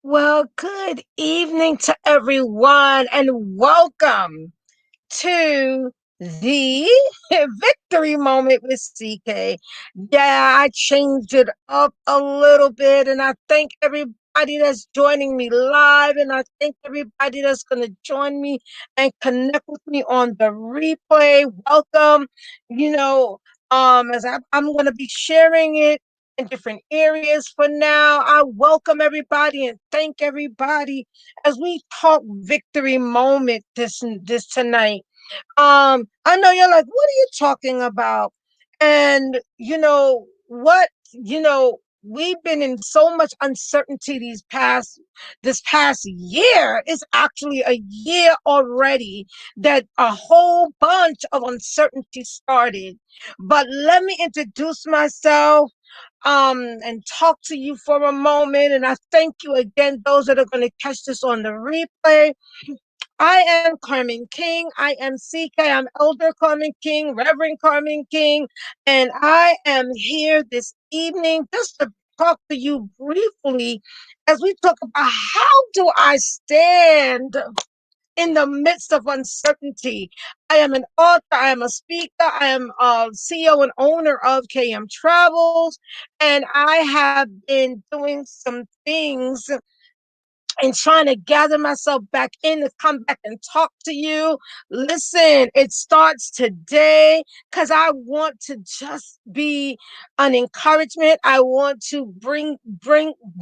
Well, good evening to everyone, and welcome to the victory moment with CK. Yeah, I changed it up a little bit, and I thank everybody that's joining me live, and I thank everybody that's going to join me and connect with me on the replay. Welcome. You know, I'm going to be sharing it in different areas for now. I welcome everybody and thank everybody as we talk victory moment this tonight. I know you're like, what are you talking about? And you know what, we've been in so much uncertainty this past year. It's actually a year already that a whole bunch of uncertainty started. But let me introduce myself and talk to you for a moment. And I thank you again, those that are going to catch this on the replay. I am Carmen King. I am CK. I'm Elder Carmen King, Reverend Carmen King, and I am here this evening just to talk to you briefly as we talk about how do I stand in the midst of uncertainty. I am an author, I am a speaker, I am a CEO and owner of KM Travels, and I have been doing some things and trying to gather myself back in to come back and talk to you. Listen, it starts today because I want to just be an encouragement. I want to bring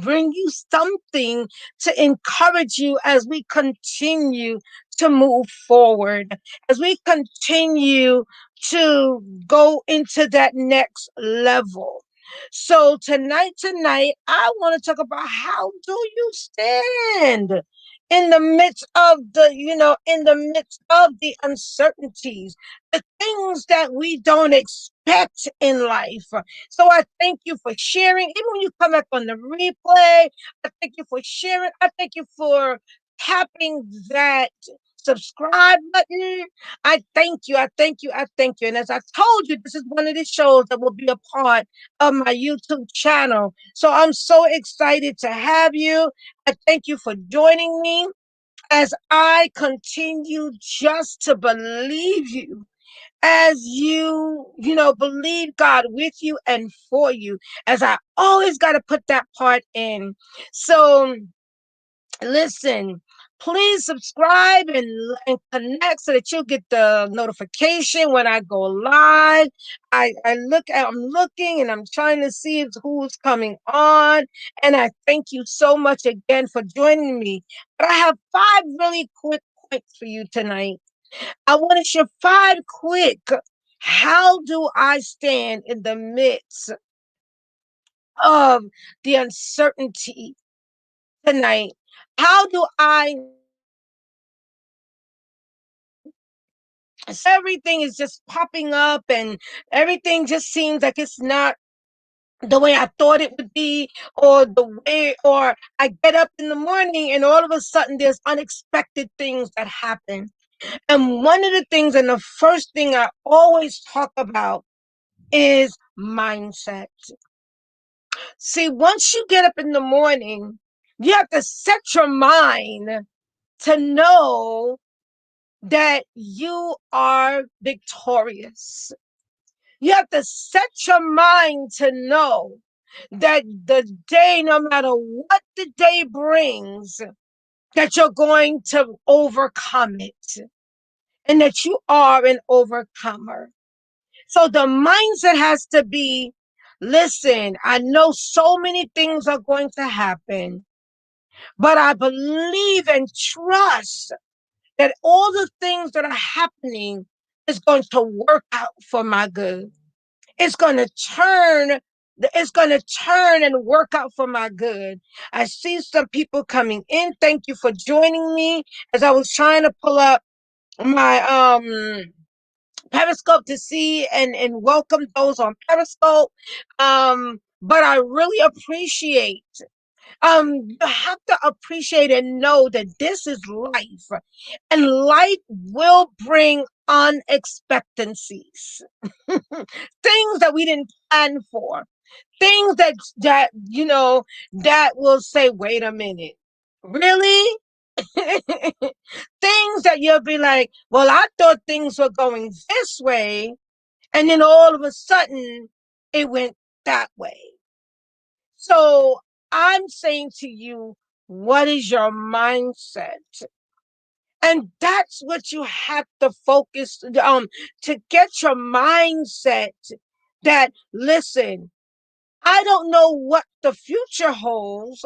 you something to encourage you as we continue to move forward, as we continue to go into that next level. So tonight, I want to talk about how do you stand in the midst of in the midst of the uncertainties, the things that we don't expect in life. So I thank you for sharing. Even when you come back on the replay, I thank you for sharing. I thank you for tapping that subscribe button. I thank you. I thank you. I thank you. And as I told you, this is one of the shows that will be a part of my YouTube channel. So I'm so excited to have you. I thank you for joining me as I continue just to believe you. As believe God with you and for you, as I always got to put that part in. So, listen, please subscribe and connect so that you'll get the notification when I go live. I'm looking and I'm trying to see who's coming on. And I thank you so much again for joining me. But I have 5 really quick points for you tonight. I want to share 5 quick. How do I stand in the midst of the uncertainty tonight? How do I So everything is just popping up and everything just seems like it's not the way I thought it would be, or I get up in the morning and all of a sudden there's unexpected things that happen. And one of the things, and the first thing I always talk about is mindset. See, once you get up in the morning, you have to set your mind to know that you are victorious. You have to set your mind to know that the day, no matter what the day brings, that you're going to overcome it and that you are an overcomer. So the mindset has to be, listen, I know so many things are going to happen, but I believe and trust that all the things that are happening is going to work out for my good. It's going to turn it's going to turn and work out for my good. I see some people coming in. Thank you for joining me as I was trying to pull up my Periscope to see and welcome those on Periscope. But I really appreciate you have to appreciate and know that this is life, and life will bring unexpectancies, things that we didn't plan for, things that will say, wait a minute. Really? Things that you'll be like, well, I thought things were going this way. And then all of a sudden, it went that way. So I'm saying to you, what is your mindset? And that's what you have to focus to get your mindset that, listen, I don't know what the future holds,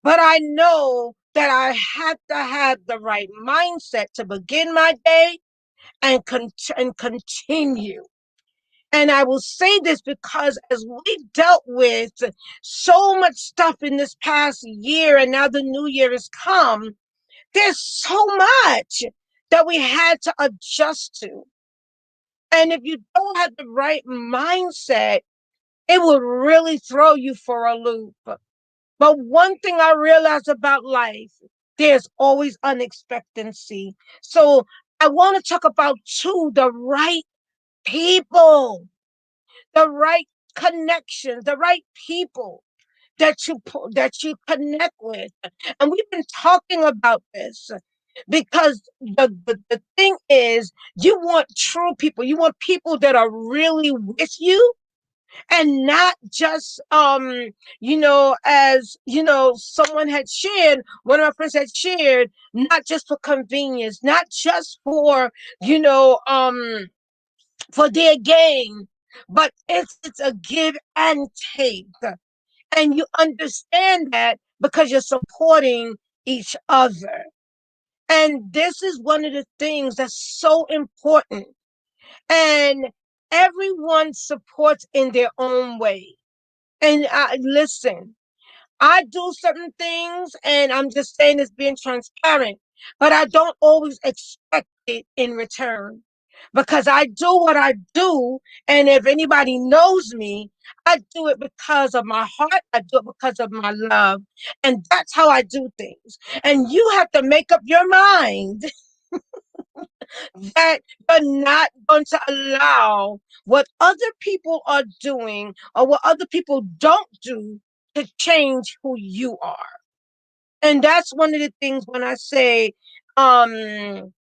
but I know that I have to have the right mindset to begin my day and continue. And I will say this because as we dealt with so much stuff in this past year, and now the new year has come, there's so much that we had to adjust to. And if you don't have the right mindset, it will really throw you for a loop. But one thing I realized about life, there's always unexpectancy. So I want to talk about two, the right people, the right connections, the right people that you connect with. And we've been talking about this because the thing is, you want true people. You want people that are really with you, and not just as someone had shared, one of my friends had shared, not just for convenience, not just for you know um for their gain, but it's a give and take. And you understand that because you're supporting each other. And this is one of the things that's so important. And everyone supports in their own way. And listen, I do certain things, and I'm just saying this being transparent, but I don't always expect it in return because I do what I do. And if anybody knows me, I do it because of my heart, I do it because of my love. And that's how I do things. And you have to make up your mind that you're not going to allow what other people are doing or what other people don't do to change who you are. And that's one of the things when I say, um,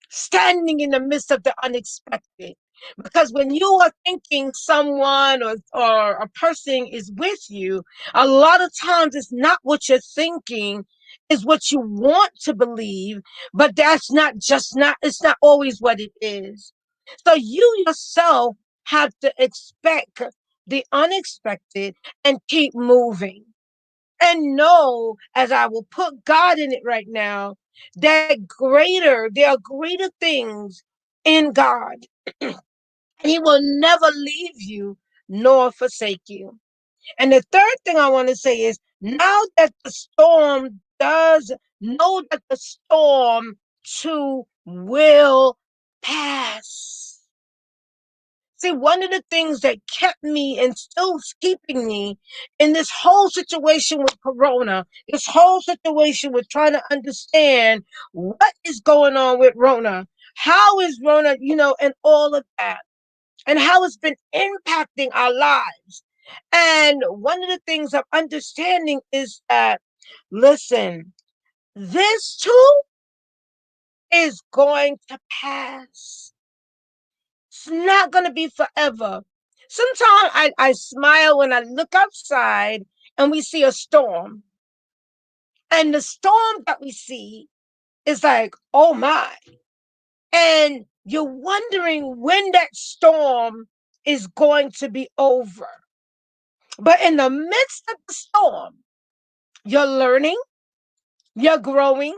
standing in the midst of the unexpected. Because when you are thinking someone or a person is with you, a lot of times it's not what you're thinking, is what you want to believe, but that's it's not always what it is. So you yourself have to expect the unexpected and keep moving. And know, as I will put God in it right now, there are greater things in God. He will never leave you nor forsake you. And the third thing I want to say is, now that the storm does, know that the storm too will pass. See, one of the things that kept me and still keeping me in this whole situation with Corona, this whole situation with trying to understand what is going on with Rona, how is Rona, and all of that, and how it's been impacting our lives. And one of the things of understanding is that, listen, this too is going to pass. It's not going to be forever. Sometimes I smile when I look outside and we see a storm. And the storm that we see is like, oh my. And you're wondering when that storm is going to be over. But in the midst of the storm, you're learning, you're growing,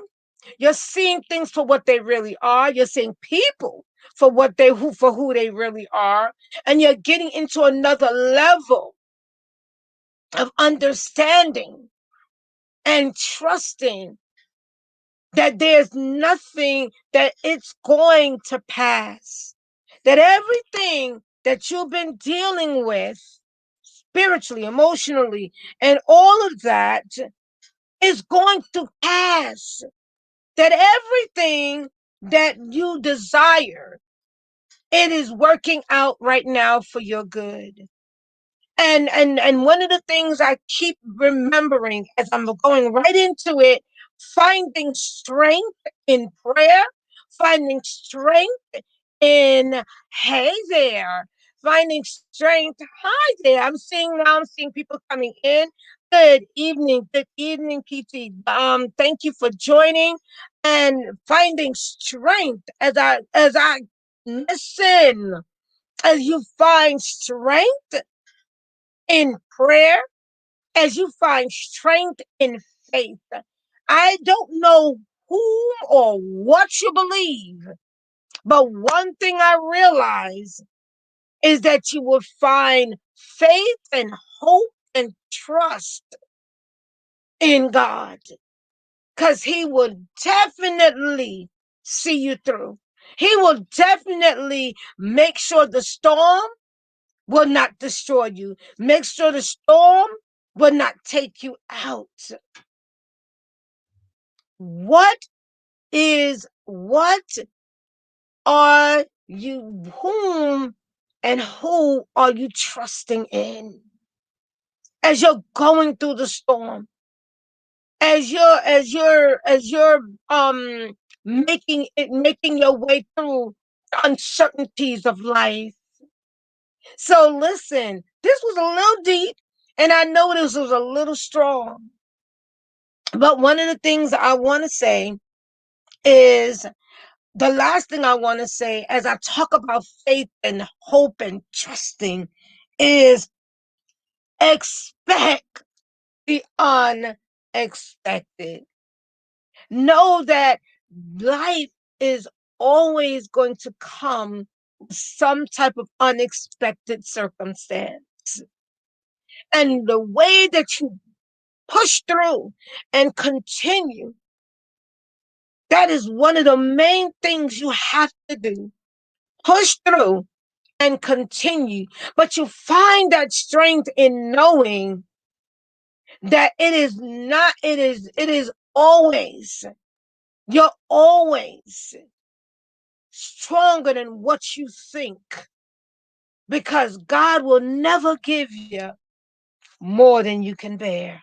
you're seeing things for what they really are. You're seeing people for who they really are, and you're getting into another level of understanding and trusting that there's nothing that it's going to pass. That everything that you've been dealing with spiritually, emotionally, and all of that is going to pass. That everything that you desire, it is working out right now for your good. And one of the things I keep remembering as I'm going right into it finding strength in prayer, finding strength in hey there, finding strength. Hi there. I'm seeing people coming in. Good evening, PT. Thank you for joining and finding strength as I listen, as you find strength in prayer, as you find strength in faith. I don't know whom or what you believe, but one thing I realize is that you will find faith and hope and trust in God, because He will definitely see you through. He will definitely make sure the storm will not destroy you, make sure the storm will not take you out. What what are you, whom and who are you trusting in as you're going through the storm, as you're making your way through the uncertainties of life? So listen, this was a little deep, and I know this was a little strong, but one of the things I want to say is, the last thing I want to say as I talk about faith and hope and trusting is expect the unexpected. Know that life is always going to come with some type of unexpected circumstance. And the way that you push through and continue, that is one of the main things you have to do. Push through and continue. But you find that strength in knowing that it is always, you're always stronger than what you think, because God will never give you more than you can bear.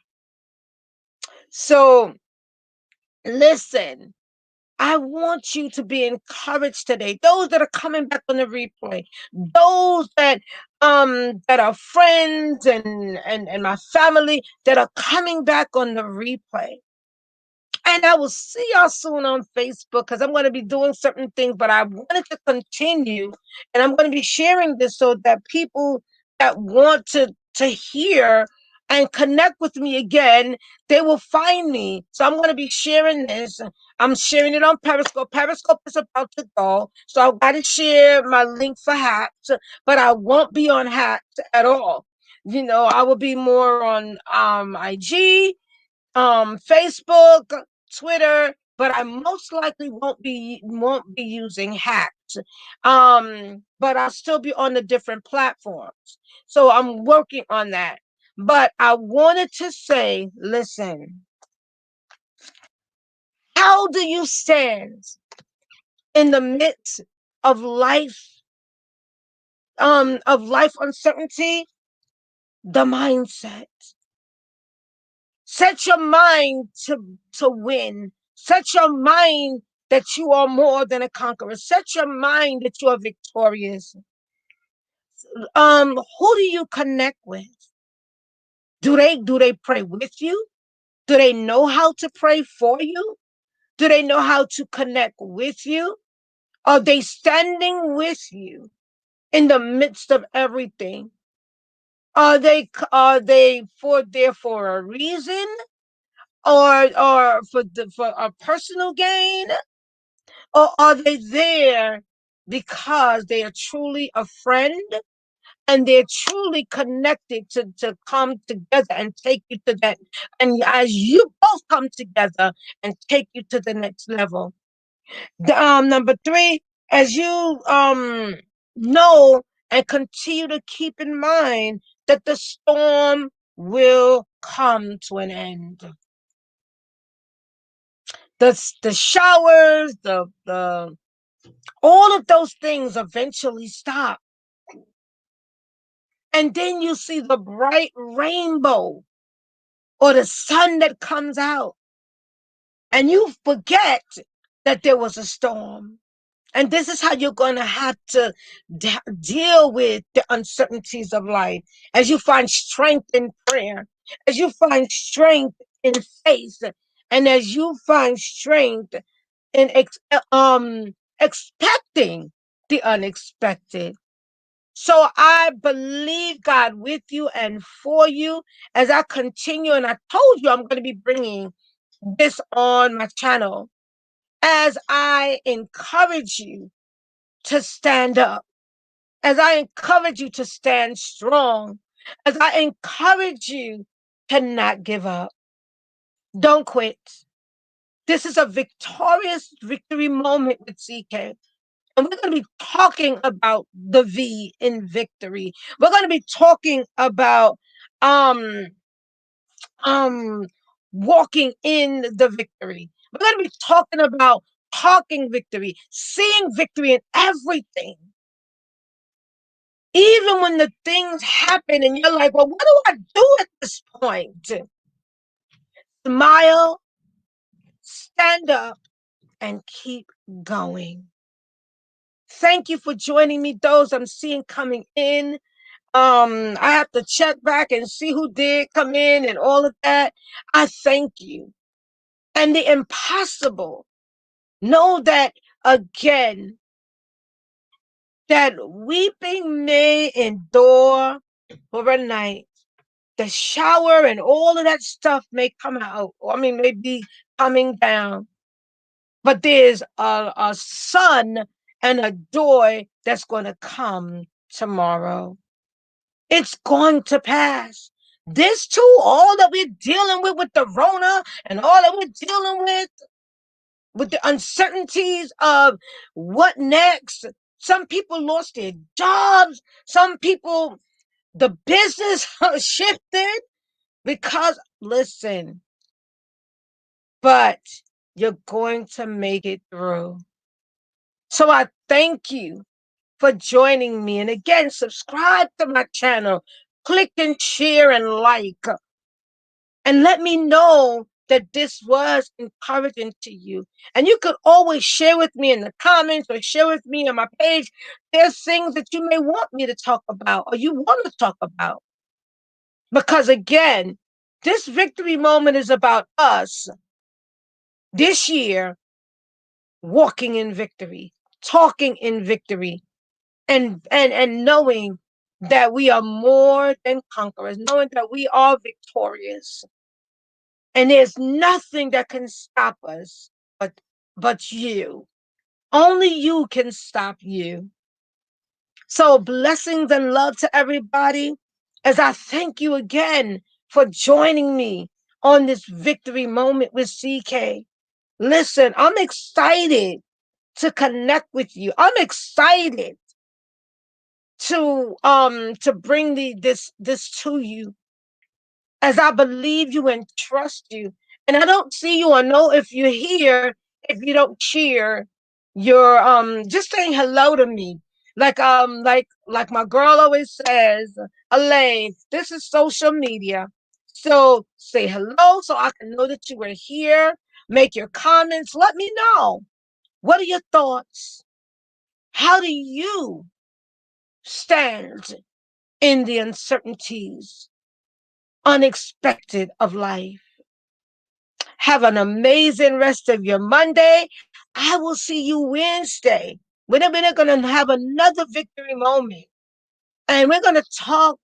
So listen, I want you to be encouraged today. Those that are coming back on the replay, those that are friends and my family that are coming back on the replay. And I will see y'all soon on Facebook, because I'm going to be doing certain things, but I wanted to continue, and I'm going to be sharing this so that people that want to hear and connect with me again, they will find me. So I'm going to be sharing this. I'm sharing it on Periscope. Periscope is about to go, so I've got to share my link for Hacks, but I won't be on Hacks at all. You know, I will be more on IG, Facebook, Twitter, but I most likely won't be using Hacks. But I'll still be on the different platforms. So I'm working on that. But I wanted to say, listen, how do you stand in the midst of life uncertainty? The mindset. Set your mind to win. Set your mind that you are more than a conqueror. Set your mind that you are victorious. Who do you connect with? Do they pray with you? Do they know how to pray for you? Do they know how to connect with you? Are they standing with you in the midst of everything? Are they there for a reason, or for a personal gain? Or are they there because they are truly a friend, and they're truly connected to come together and take you to that? And as you both come together and take you to the next level. Number three, as you know and continue to keep in mind that the storm will come to an end. The showers, the all of those things eventually stop. And then you see the bright rainbow or the sun that comes out. and you forget that there was a storm. And this is how you're going to have to deal with the uncertainties of life as you find strength in prayer, as you find strength in faith, and as you find strength in expecting the unexpected. So I believe God with you and for you as I continue. And I told you I'm going to be bringing this on my channel as I encourage you to stand up, as I encourage you to stand strong, as I encourage you to not give up. Don't quit. This is a victorious victory moment with CK. And we're going to be talking about the V in victory. We're going to be talking about um um walking in the victory. We're going to be talking about talking victory, seeing victory in everything. Even when the things happen and you're like, well, what do I do at this point? Smile, stand up, and keep going. Thank you for joining me. Those I'm seeing coming in. I have to check back and see who did come in and all of that. I thank you. And the impossible, know that again, that weeping may endure for a night. The shower and all of that stuff may come out, or I mean, may be coming down, but there's a sun and a joy that's going to come tomorrow. It's going to pass. This too, all that we're dealing with the Rona and all that we're dealing with the uncertainties of what next. Some people lost their jobs. Some people, the business shifted because, listen, but you're going to make it through. So I thank you for joining me. And again, subscribe to my channel, click and share and like, and let me know that this was encouraging to you. And you could always share with me in the comments or share with me on my page. There's things that you may want me to talk about or you want to talk about. Because again, this victory moment is about us this year walking in victory, talking in victory, and knowing that we are more than conquerors, knowing that we are victorious. And there's nothing that can stop us but you. Only you can stop you. So blessings and love to everybody as I thank you again for joining me on this victory moment with CK. Listen, I'm excited to connect with you. I'm excited to bring this to you as I believe you and trust you. And I don't see you or know if you're here if you don't cheer your just saying hello to me. Like my girl always says, Elaine, this is social media. So say hello so I can know that you were here. Make your comments. Let me know. What are your thoughts? How do you stand in the uncertainties, unexpected of life? Have an amazing rest of your Monday. I will see you Wednesday. We're going to have another victory moment. And we're going to talk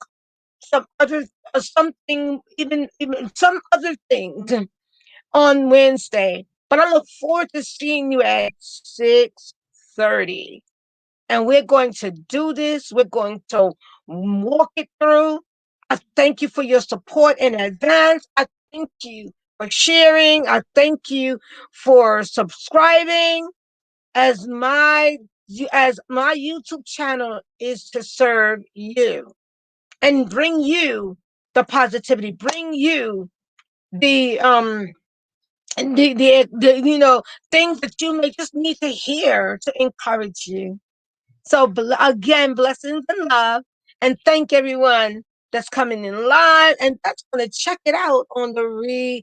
some other something, even some other things on Wednesday. But I look forward to seeing you at 6:30. And we're going to do this. We're going to walk it through. I thank you for your support in advance. I thank you for sharing. I thank you for subscribing as my YouTube channel is to serve you and bring you the positivity, bring you the things that you may just need to hear to encourage you. So again, blessings and love, and thank everyone that's coming in live and that's going to check it out on the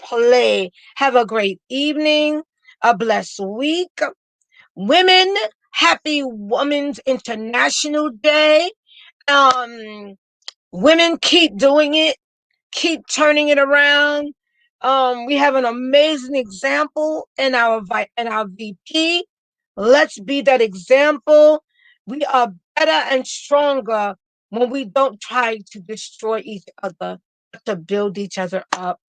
play. Have a great evening, a blessed week. Women, happy Women's International Day. Um, Women, keep doing it, keep turning it around. We have an amazing example in our VP. Let's be that example. We are better and stronger when we don't try to destroy each other, but to build each other up.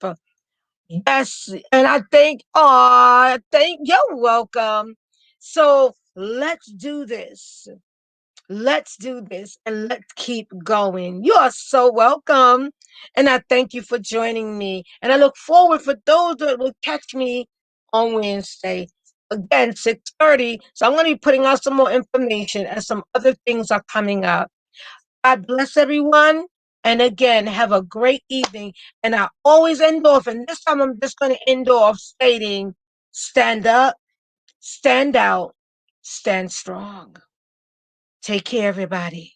Yes, and I think you're welcome. So let's do this. Let's do this and let's keep going. You are so welcome. And I thank you for joining me. And I look forward for those that will catch me on Wednesday. Again, 6:30. So I'm going to be putting out some more information as some other things are coming up. God bless everyone. And again, have a great evening. And I always end off, and this time I'm just going to end off stating stand up, stand out, stand strong. Take care, everybody.